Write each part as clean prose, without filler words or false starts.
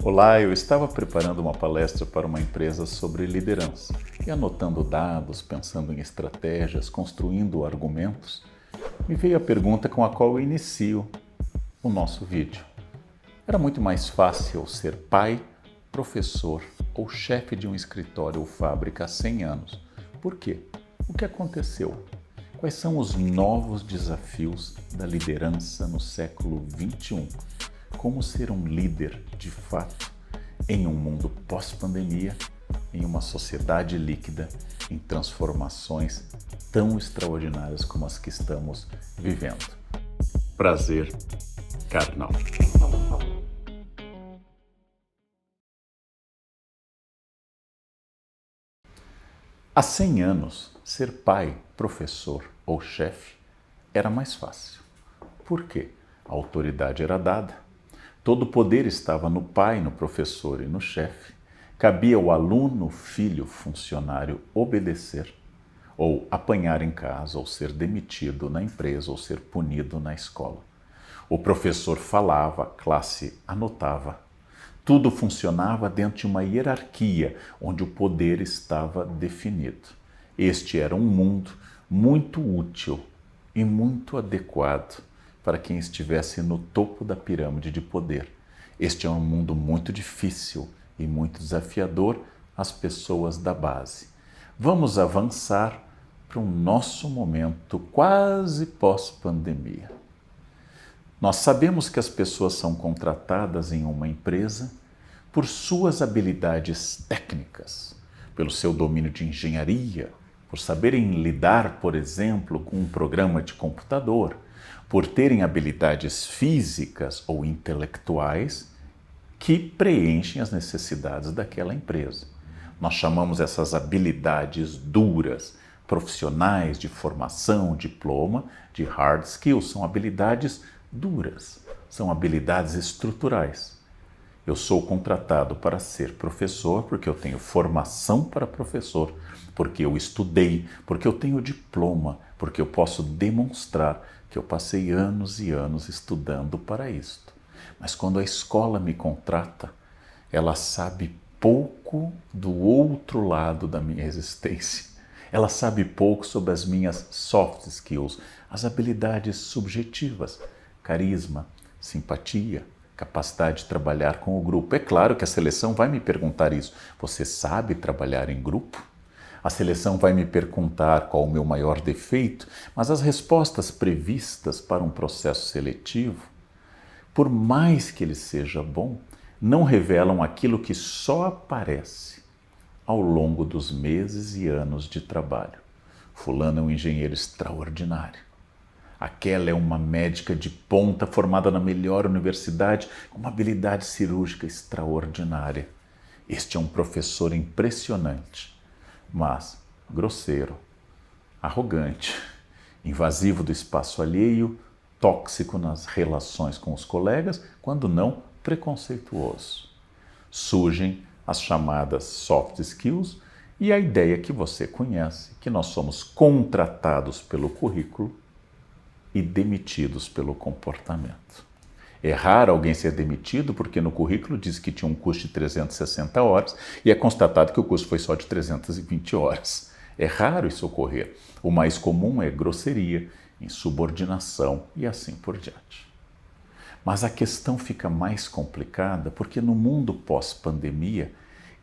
Olá, eu estava preparando uma palestra para uma empresa sobre liderança e anotando dados, pensando em estratégias, construindo argumentos, me veio a pergunta com a qual eu inicio o nosso vídeo. Era muito mais fácil ser pai, professor ou chefe de um escritório ou fábrica há 100 anos. Por quê? O que aconteceu? Quais são os novos desafios da liderança no século XXI? Como ser um líder de fato em um mundo pós-pandemia, em uma sociedade líquida, em transformações tão extraordinárias como as que estamos vivendo. Prazer carnal. Há 100 anos, ser pai, professor ou chefe era mais fácil. Por quê? A autoridade era dada. Todo o poder estava no pai, no professor e no chefe. Cabia ao aluno, filho, funcionário obedecer, ou apanhar em casa, ou ser demitido na empresa, ou ser punido na escola. O professor falava, a classe anotava. Tudo funcionava dentro de uma hierarquia, onde o poder estava definido. Este era um mundo muito útil e muito adequado para quem estivesse no topo da pirâmide de poder. Este é um mundo muito difícil e muito desafiador às pessoas da base. Vamos avançar para o nosso momento quase pós-pandemia. Nós sabemos que as pessoas são contratadas em uma empresa por suas habilidades técnicas, pelo seu domínio de engenharia, por saberem lidar, por exemplo, com um programa de computador, por terem habilidades físicas ou intelectuais que preenchem as necessidades daquela empresa. Nós chamamos essas habilidades duras, profissionais de formação, diploma, de hard skills. São habilidades duras, são habilidades estruturais. Eu sou contratado para ser professor porque eu tenho formação para professor, porque eu estudei, porque eu tenho diploma, porque eu posso demonstrar que eu passei anos e anos estudando para isto. Mas quando a escola me contrata, ela sabe pouco do outro lado da minha existência. Ela sabe pouco sobre as minhas soft skills, as habilidades subjetivas, carisma, simpatia, capacidade de trabalhar com o grupo. É claro que a seleção vai me perguntar isso. Você sabe trabalhar em grupo? A seleção vai me perguntar qual o meu maior defeito, mas as respostas previstas para um processo seletivo, por mais que ele seja bom, não revelam aquilo que só aparece ao longo dos meses e anos de trabalho. Fulano é um engenheiro extraordinário. Aquela é uma médica de ponta formada na melhor universidade, com uma habilidade cirúrgica extraordinária. Este é um professor impressionante, mas grosseiro, arrogante, invasivo do espaço alheio, tóxico nas relações com os colegas, quando não preconceituoso. Surgem as chamadas soft skills e a ideia que você conhece, que nós somos contratados pelo currículo e demitidos pelo comportamento. É raro alguém ser demitido porque no currículo diz que tinha um curso de 360 horas e é constatado que o curso foi só de 320 horas. É raro isso ocorrer. O mais comum é grosseria, insubordinação e assim por diante. Mas a questão fica mais complicada porque no mundo pós-pandemia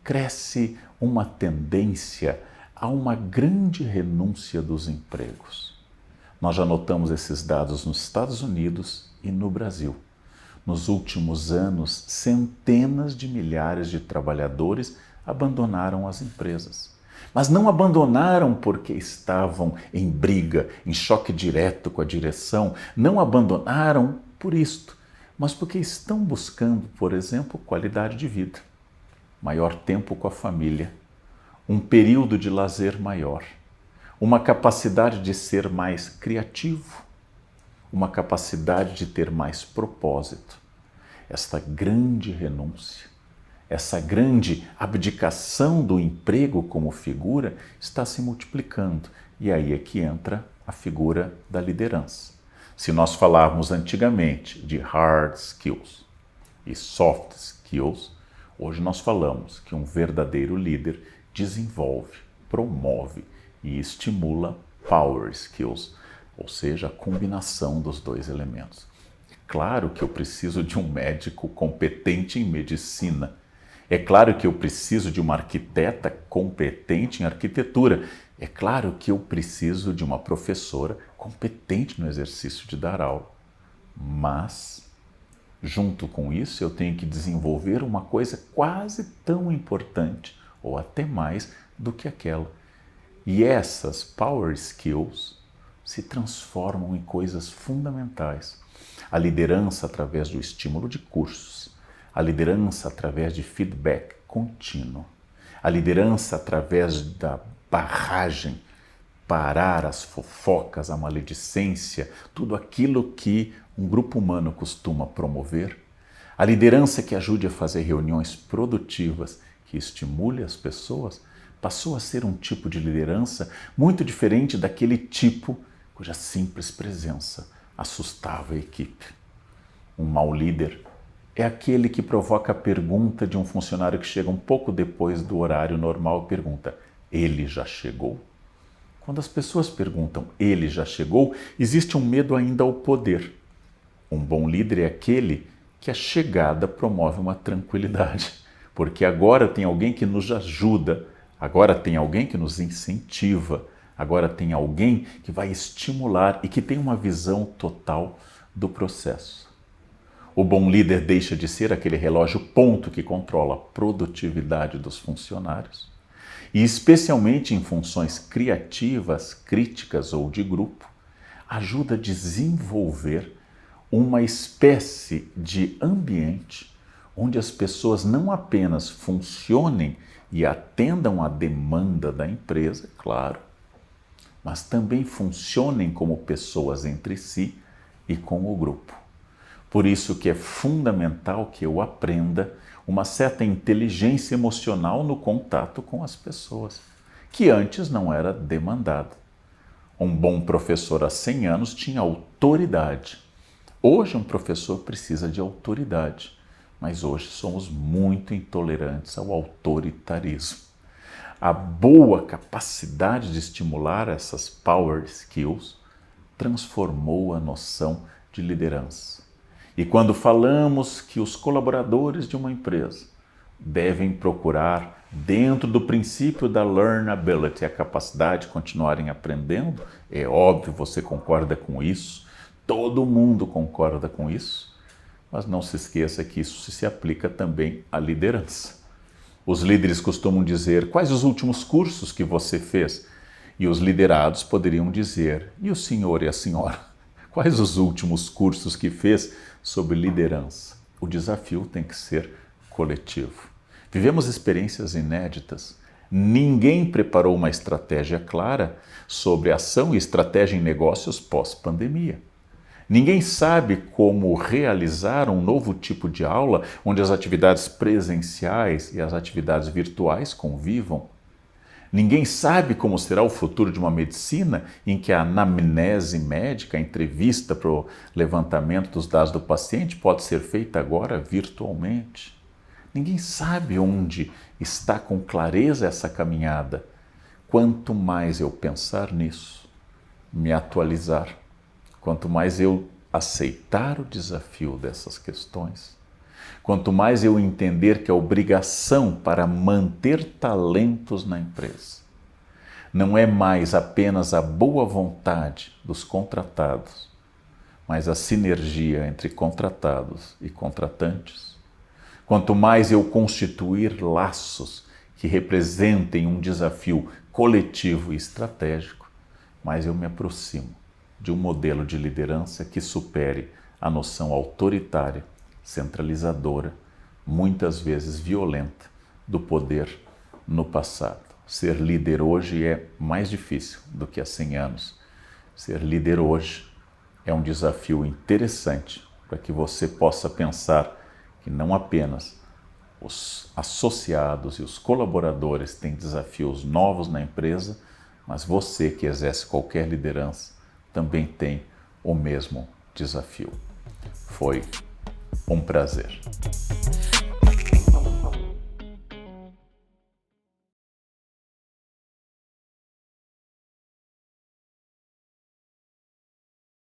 cresce uma tendência a uma grande renúncia dos empregos. Nós já notamos esses dados nos Estados Unidos e no Brasil. Nos últimos anos, centenas de milhares de trabalhadores abandonaram as empresas. Mas não abandonaram porque estavam em briga, em choque direto com a direção. Não abandonaram por isto, mas porque estão buscando, por exemplo, qualidade de vida, maior tempo com a família, um período de lazer maior, uma capacidade de ser mais criativo, uma capacidade de ter mais propósito. Esta grande renúncia, essa grande abdicação do emprego como figura está se multiplicando. E aí é que entra a figura da liderança. Se nós falarmos antigamente de hard skills e soft skills, Hoje nós falamos que um verdadeiro líder desenvolve, promove e estimula power skills, ou seja, a combinação dos dois elementos. É claro que eu preciso de um médico competente em medicina. É claro que eu preciso de uma arquiteta competente em arquitetura. É claro que eu preciso de uma professora competente no exercício de dar aula. Mas, junto com isso, eu tenho que desenvolver uma coisa quase tão importante, ou até mais, do que aquela. E essas power skills se transformam em coisas fundamentais. A liderança através do estímulo de cursos, a liderança através de feedback contínuo, a liderança através da barragem, parar as fofocas, a maledicência, tudo aquilo que um grupo humano costuma promover, a liderança que ajude a fazer reuniões produtivas, que estimule as pessoas, passou a ser um tipo de liderança muito diferente daquele tipo cuja simples presença assustava a equipe. Um mau líder é aquele que provoca a pergunta de um funcionário que chega um pouco depois do horário normal e pergunta: ele já chegou? Quando as pessoas perguntam, ele já chegou, existe um medo ainda ao poder. Um bom líder é aquele que a chegada promove uma tranquilidade, porque agora tem alguém que nos ajuda, agora tem alguém que nos incentiva, agora tem alguém que vai estimular e que tem uma visão total do processo. O bom líder deixa de ser aquele relógio ponto que controla a produtividade dos funcionários. E especialmente em funções criativas, críticas ou de grupo, ajuda a desenvolver uma espécie de ambiente onde as pessoas não apenas funcionem e atendam à demanda da empresa, claro, mas também funcionem como pessoas entre si e com o grupo. Por isso que é fundamental que eu aprenda uma certa inteligência emocional no contato com as pessoas, que antes não era demandada. Um bom professor há 100 anos tinha autoridade. Hoje um professor precisa de autoridade, mas hoje somos muito intolerantes ao autoritarismo. A boa capacidade de estimular essas power skills transformou a noção de liderança. E quando falamos que os colaboradores de uma empresa devem procurar, dentro do princípio da learnability, a capacidade de continuarem aprendendo, é óbvio, você concorda com isso, todo mundo concorda com isso, mas não se esqueça que isso se aplica também à liderança. Os líderes costumam dizer: quais os últimos cursos que você fez? E os liderados poderiam dizer: e o senhor e a senhora? Quais os últimos cursos que fez sobre liderança? O desafio tem que ser coletivo. Vivemos experiências inéditas. Ninguém preparou uma estratégia clara sobre ação e estratégia em negócios pós-pandemia. Ninguém sabe como realizar um novo tipo de aula onde as atividades presenciais e as atividades virtuais convivam. Ninguém sabe como será o futuro de uma medicina em que a anamnese médica, a entrevista para o levantamento dos dados do paciente, pode ser feita agora virtualmente. Ninguém sabe onde está com clareza essa caminhada. Quanto mais eu pensar nisso, me atualizar, quanto mais eu aceitar o desafio dessas questões, quanto mais eu entender que a obrigação para manter talentos na empresa não é mais apenas a boa vontade dos contratados, mas a sinergia entre contratados e contratantes, quanto mais eu constituir laços que representem um desafio coletivo e estratégico, mais eu me aproximo de um modelo de liderança que supere a noção autoritária, centralizadora, muitas vezes violenta, do poder no passado. Ser líder hoje é mais difícil do que há 100 anos. Ser líder hoje é um desafio interessante para que você possa pensar que não apenas os associados e os colaboradores têm desafios novos na empresa, mas você que exerce qualquer liderança também tem o mesmo desafio. Foi um prazer.